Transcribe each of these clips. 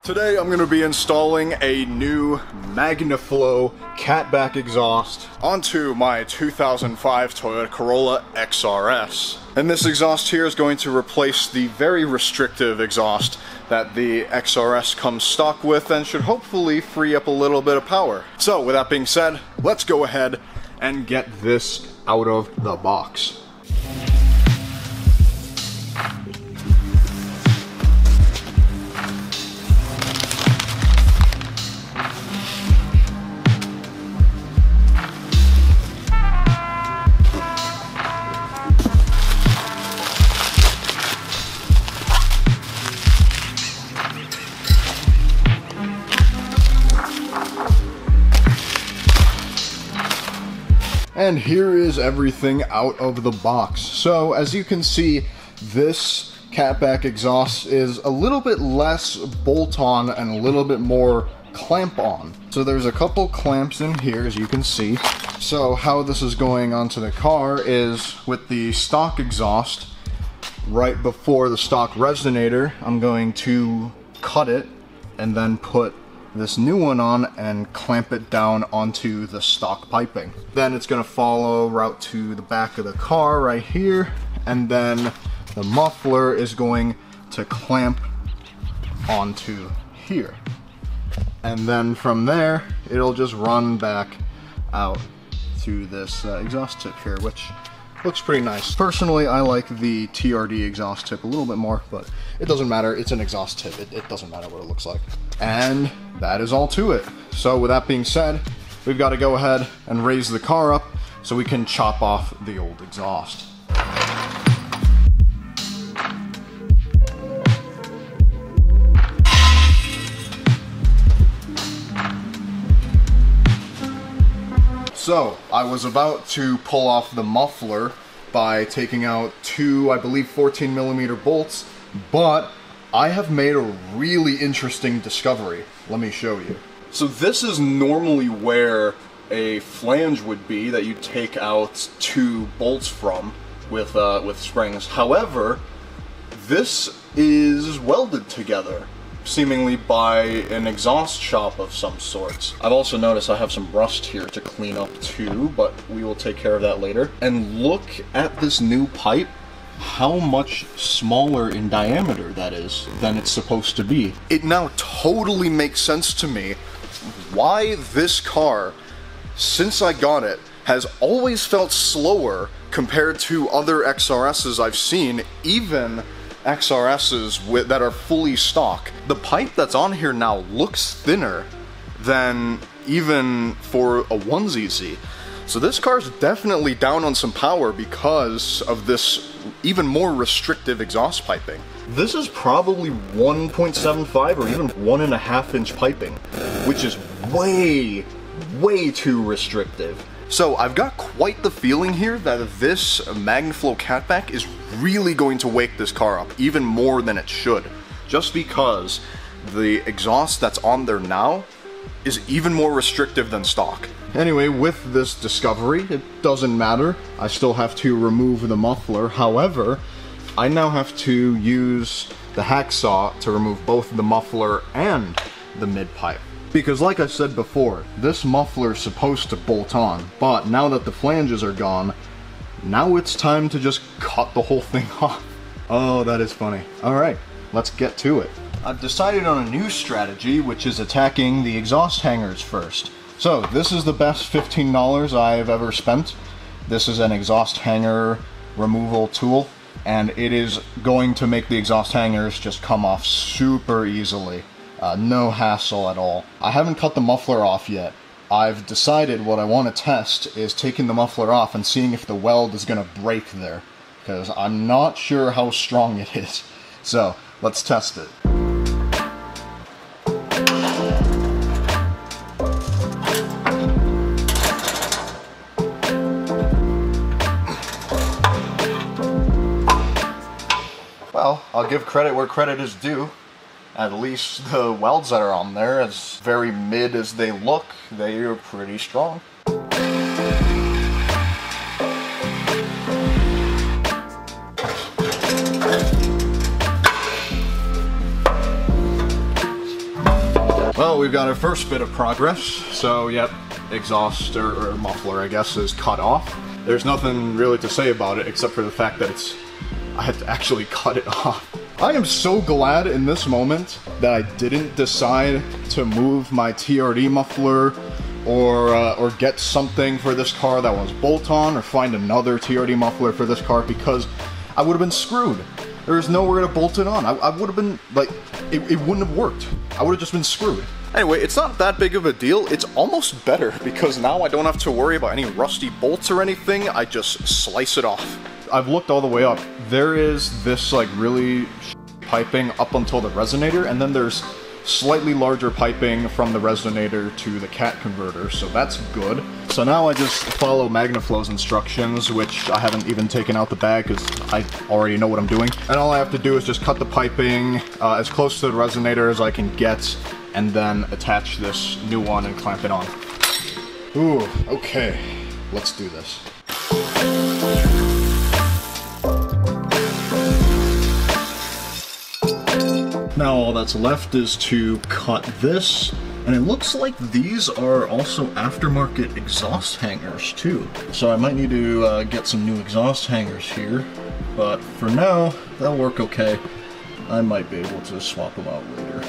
Today I'm going to be installing a new Magnaflow catback exhaust onto my 2005 Toyota Corolla XRS. And this exhaust here is going to replace the very restrictive exhaust that the XRS comes stock with and should hopefully free up a little bit of power. So with that being said, let's go ahead and get this out of the box. And here is everything out of the box. So as you can see, this catback exhaust is a little bit less bolt-on and a little bit more clamp-on. So there's a couple clamps in here, as you can see. So how this is going onto the car is with the stock exhaust, right before the stock resonator, I'm going to cut it and then put this new one on and clamp it down onto the stock piping. Then it's going to follow right to the back of the car right here, and then the muffler is going to clamp onto here. And then from there, it'll just run back out to this exhaust tip here, which looks pretty nice. Personally, I like the TRD exhaust tip a little bit more, but it doesn't matter. It's an exhaust tip. It doesn't matter what it looks like. And that is all to it. So with that being said, we've got to go ahead and raise the car up so we can chop off the old exhaust. So, I was about to pull off the muffler by taking out two, I believe, 14mm bolts, but I have made a really interesting discovery. Let me show you. So this is normally where a flange would be that you take out two bolts from with springs. However, this is welded together, seemingly by an exhaust shop of some sorts. I've also noticed I have some rust here to clean up too, but we will take care of that later. And look at this new pipe, how much smaller in diameter that is than it's supposed to be. It now totally makes sense to me why this car, since I got it, has always felt slower compared to other XRSs I've seen, even XRSs that are fully stock. The pipe that's on here now looks thinner than even for a 1ZZ. So this car's definitely down on some power because of this even more restrictive exhaust piping. This is probably 1.75 or even 1.5 inch piping, which is way too restrictive. So I've got quite the feeling here that this Magnaflow catback is really going to wake this car up even more than it should, just because the exhaust that's on there now is even more restrictive than stock. Anyway, with this discovery, it doesn't matter. I still have to remove the muffler. However, I now have to use the hacksaw to remove both the muffler and the mid-pipe. Because like I said before, this muffler is supposed to bolt on, but now that the flanges are gone, now it's time to just cut the whole thing off. Oh, that is funny. Alright, let's get to it. I've decided on a new strategy, which is attacking the exhaust hangers first. So, this is the best $15 I've ever spent. This is an exhaust hanger removal tool, and it is going to make the exhaust hangers just come off super easily. No hassle at all. I haven't cut the muffler off yet. I've decided what I want to test is taking the muffler off and seeing if the weld is going to break there, because I'm not sure how strong it is. So, let's test it. Well, I'll give credit where credit is due. At least the welds that are on there, as very mid as they look, they are pretty strong. Well, we've got our first bit of progress. So, yep, exhaust or muffler, I guess, is cut off. There's nothing really to say about it except for the fact that I had to actually cut it off. I am so glad in this moment that I didn't decide to move my TRD muffler or get something for this car that was bolt-on or find another TRD muffler for this car, because I would have been screwed. There's nowhere to bolt it on. I would have been, like, it wouldn't have worked. I would have just been screwed. Anyway, it's not that big of a deal. It's almost better because now I don't have to worry about any rusty bolts or anything. I just slice it off. I've looked all the way up. There is this like really piping up until the resonator, and then there's slightly larger piping from the resonator to the cat converter, so that's good. So now I just follow Magnaflow's instructions, which I haven't even taken out the bag because I already know what I'm doing. And all I have to do is just cut the piping as close to the resonator as I can get, and then attach this new one and clamp it on. Ooh, okay, let's do this. Now all that's left is to cut this, and it looks like these are also aftermarket exhaust hangers too. So I might need to get some new exhaust hangers here, but for now, that'll work okay. I might be able to swap them out later.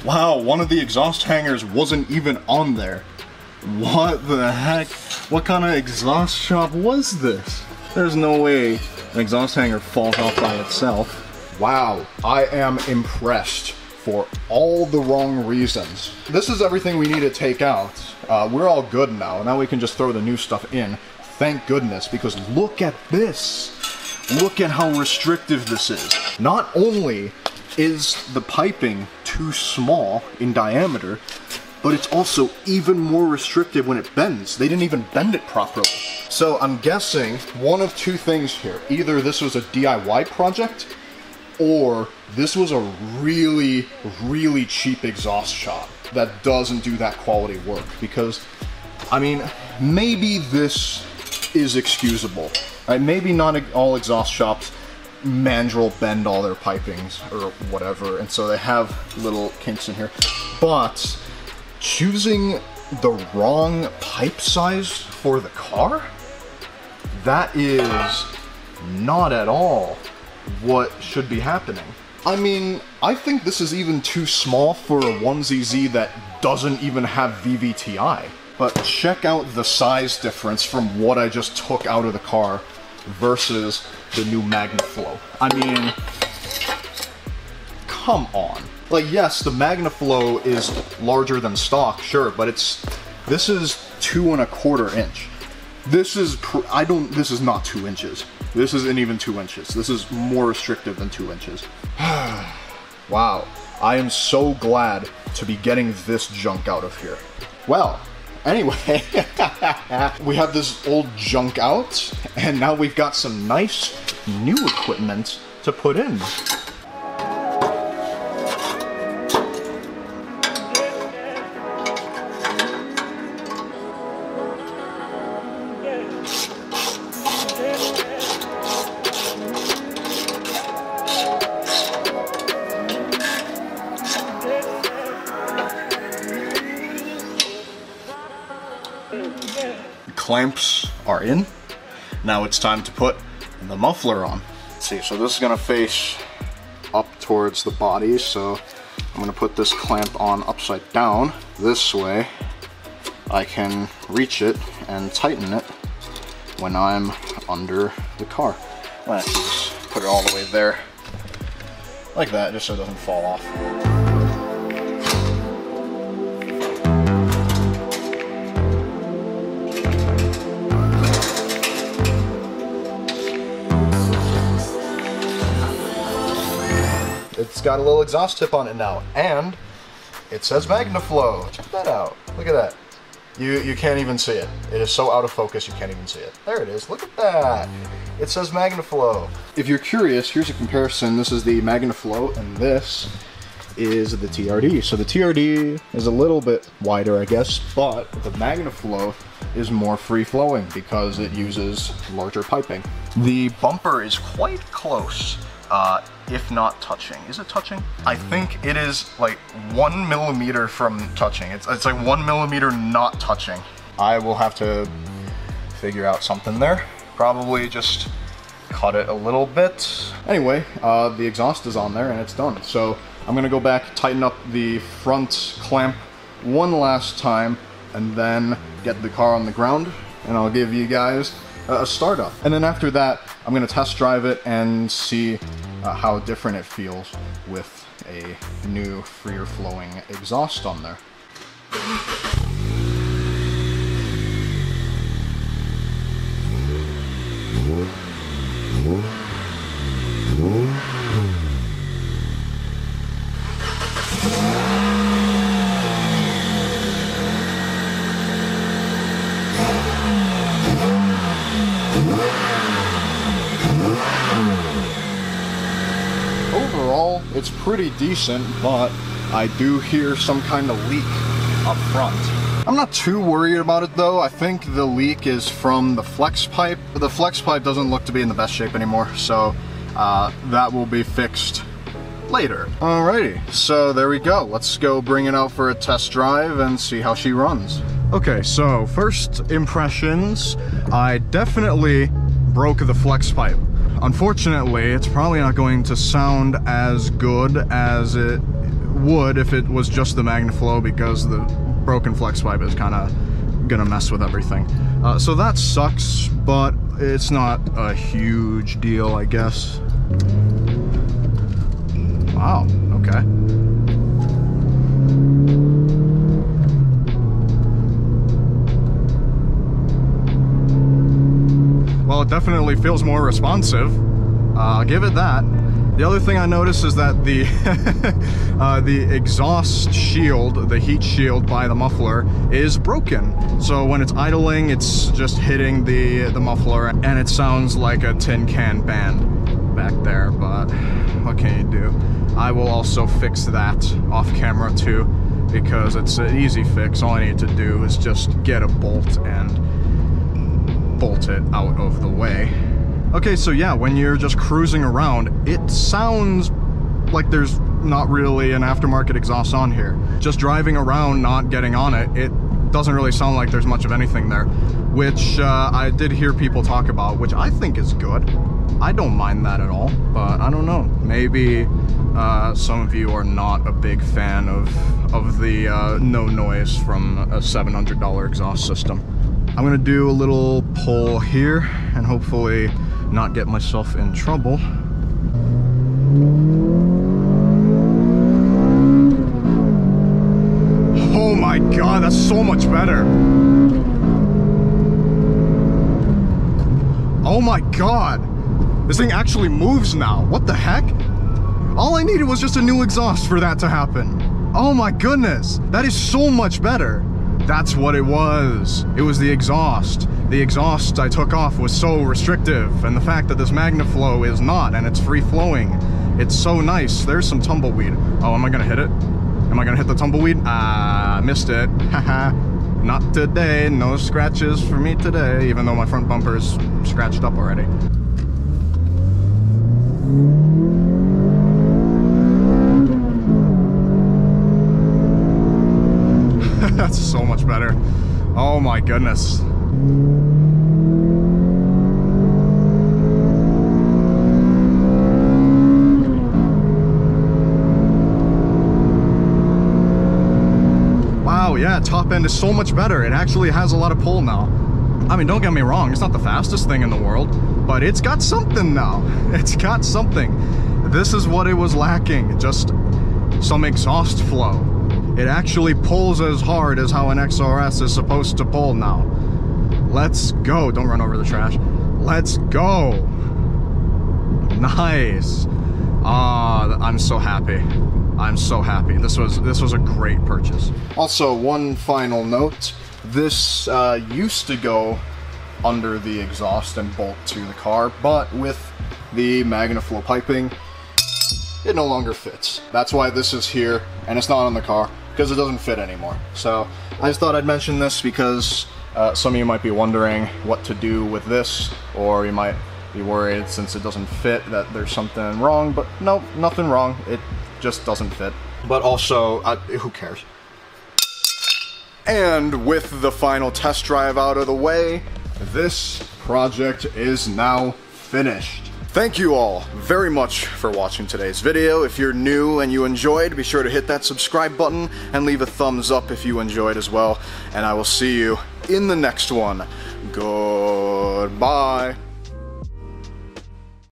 Wow, one of the exhaust hangers wasn't even on there. What the heck? What kind of exhaust shop was this? There's no way an exhaust hanger falls off by itself. Wow, I am impressed for all the wrong reasons. This is everything we need to take out. We're all good now. Now we can just throw the new stuff in. Thank goodness, because look at this. Look at how restrictive this is. Not only is the piping too small in diameter, but it's also even more restrictive when it bends. They didn't even bend it properly. So I'm guessing one of two things here. Either this was a DIY project, or this was a really, really cheap exhaust shop that doesn't do that quality work. Because, I mean, maybe this is excusable. Right? Maybe not all exhaust shops mandrel bend all their pipings or whatever, and so they have little kinks in here. But choosing the wrong pipe size for the car? That is not at all what should be happening. I mean, I think this is even too small for a 1ZZ that doesn't even have VVTi. But check out the size difference from what I just took out of the car versus the new Magnaflow. I mean, come on. Like, yes, the Magnaflow is larger than stock, sure, but this is 2¼ inch. This is not 2 inches. This isn't even 2 inches. This is more restrictive than 2 inches. Wow, I am so glad to be getting this junk out of here. Well, anyway, we have this old junk out, and now we've got some nice new equipment to put in. Clamps are in. Now it's time to put the muffler on. Let's see, so this is gonna face up towards the body, so I'm gonna put this clamp on upside down. This way I can reach it and tighten it when I'm under the car. I'm gonna actually just put it all the way there, like that, just so it doesn't fall off. It's got a little exhaust tip on it now, and it says Magnaflow. Check that out. Look at that. You can't even see it. It is so out of focus you can't even see it. There it is. Look at that. It says Magnaflow. If you're curious, here's a comparison. This is the Magnaflow, and this is the TRD. So the TRD is a little bit wider, I guess, but the Magnaflow is more free-flowing because it uses larger piping. The bumper is quite close, if not touching. Is it touching? I think it is like 1 millimeter from touching. It's like 1 millimeter not touching. I will have to figure out something there. Probably just cut it a little bit. Anyway, the exhaust is on there and it's done. So I'm gonna go back, tighten up the front clamp one last time, and then get the car on the ground, and I'll give you guys a startup. And then after that, I'm gonna test drive it and see how different it feels with a new freer flowing exhaust on there. Overall, it's pretty decent, but I do hear some kind of leak up front. I'm not too worried about it though. I think the leak is from the flex pipe. The flex pipe doesn't look to be in the best shape anymore, so that will be fixed later. Alrighty, so there we go. Let's go bring it out for a test drive and see how she runs. Okay, so first impressions, I definitely broke the flex pipe. Unfortunately, it's probably not going to sound as good as it would if it was just the Magnaflow, because the broken flex pipe is kind of gonna mess with everything. So that sucks, but it's not a huge deal, I guess. Wow, okay. Well, it definitely feels more responsive. I'll give it that. The other thing I noticed is that the the exhaust shield, the heat shield by the muffler, is broken. So when it's idling, it's just hitting the muffler, and it sounds like a tin can band back there, but what can you do? I will also fix that off camera too, because it's an easy fix. All I need to do is just get a bolt and bolt it out of the way. Okay, so yeah, when you're just cruising around, it sounds like there's not really an aftermarket exhaust on here. Just driving around, not getting on it, it doesn't really sound like there's much of anything there, which I did hear people talk about, which I think is good. I don't mind that at all, but I don't know. Maybe some of you are not a big fan of the no noise from a $700 exhaust system. I'm gonna do a little pull here and hopefully not get myself in trouble. Oh my god, that's so much better. Oh my god, this thing actually moves now. What the heck? All I needed was just a new exhaust for that to happen. Oh my goodness, that is so much better. That's what it was. It was the exhaust. The exhaust I took off was so restrictive, and the fact that this Magnaflow is not, and it's free-flowing. It's so nice. There's some tumbleweed. Oh, am I gonna hit it? Am I gonna hit the tumbleweed? Ah, missed it. Haha. Not today. No scratches for me today, even though my front bumper is scratched up already. That's so much better. Oh my goodness. Wow, yeah, top end is so much better. It actually has a lot of pull now. I mean, don't get me wrong, it's not the fastest thing in the world, but it's got something now. It's got something. This is what it was lacking, just some exhaust flow. It actually pulls as hard as how an XRS is supposed to pull now. Let's go. Don't run over the trash. Let's go. Nice. I'm so happy. I'm so happy. This was a great purchase. Also, one final note. This used to go under the exhaust and bolt to the car, but with the Magnaflow piping, it no longer fits. That's why this is here, and it's not on the car, because it doesn't fit anymore. So I just thought I'd mention this because some of you might be wondering what to do with this, or you might be worried since it doesn't fit that there's something wrong, but no, nothing wrong, it just doesn't fit. But also, who cares? And with the final test drive out of the way, this project is now finished. Thank you all very much for watching today's video. If you're new and you enjoyed, be sure to hit that subscribe button and leave a thumbs up if you enjoyed as well. And I will see you in the next one. Goodbye.